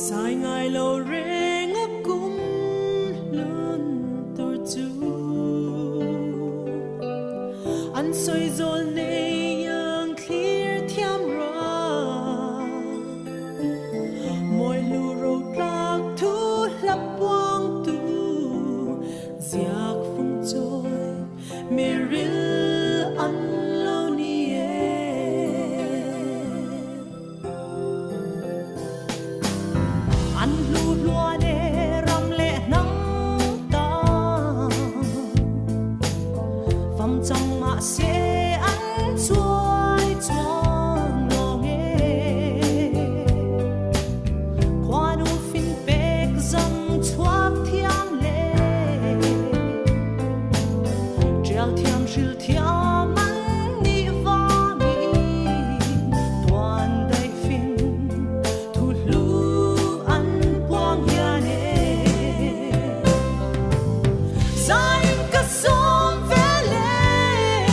sai ngài lâu rê ngấp cũng luôn tôi chú anh soi rồi này yang clear thiam ra mỗi lu rô lạc thu lấp quang tu giặc phong trôi meril anh lâu nie anh lu loa để ram lệ nắng ta phong trong mạ xe anh xuôi choang ngô nghe qua nu fin bек dâm thoát thiam lệ treo thiam rìu thiam mắn ni va mi toàn đầy fin thu lu anh quang ya nè sai cả sông về lệ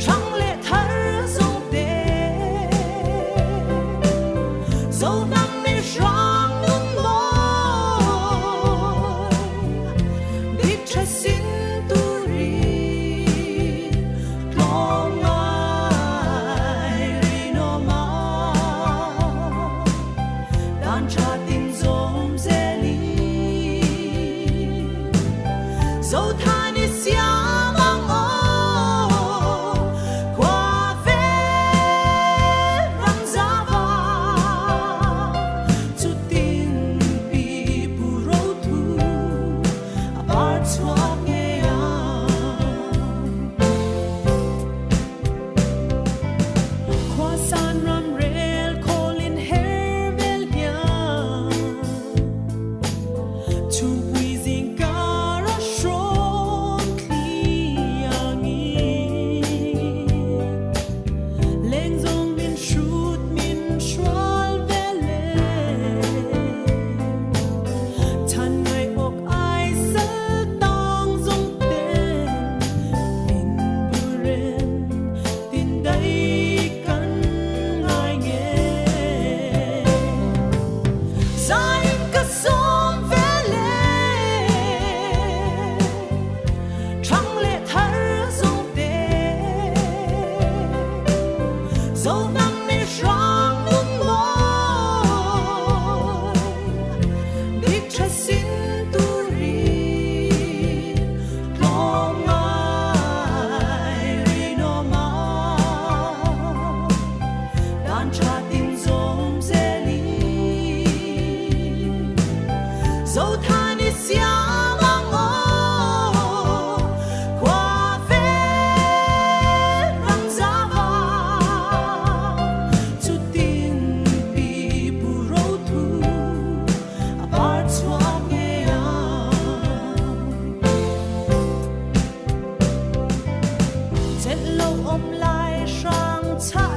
trăng lệ thở dòng đê dâu năm mê rong nung môi đi trái xin tu ri lo ngài ri no ma đàn cha tin dôm dê li dâu tha ni sia mang ô qua về răng giá va chu tin pi pu rô thu bar chua nghe qua san ram rel colin her vel ya chu pi zing cara shro kliangi leng zong min shoot min shwal vele chan ngai ok ai sal tong zong ten min buren tin dai kan ngai nghe sai cả sông về lệ trăng lệ thở dòng đê dâu năm mê rong nung môi đi trái xin tu ri lo ngài ri no ma đàn cha tin dôm dê li dâu tha ni sia mang ô qua về răng giá va chu tin pi pu rô thu bar chua nghe chết lâu ôm lại sang cha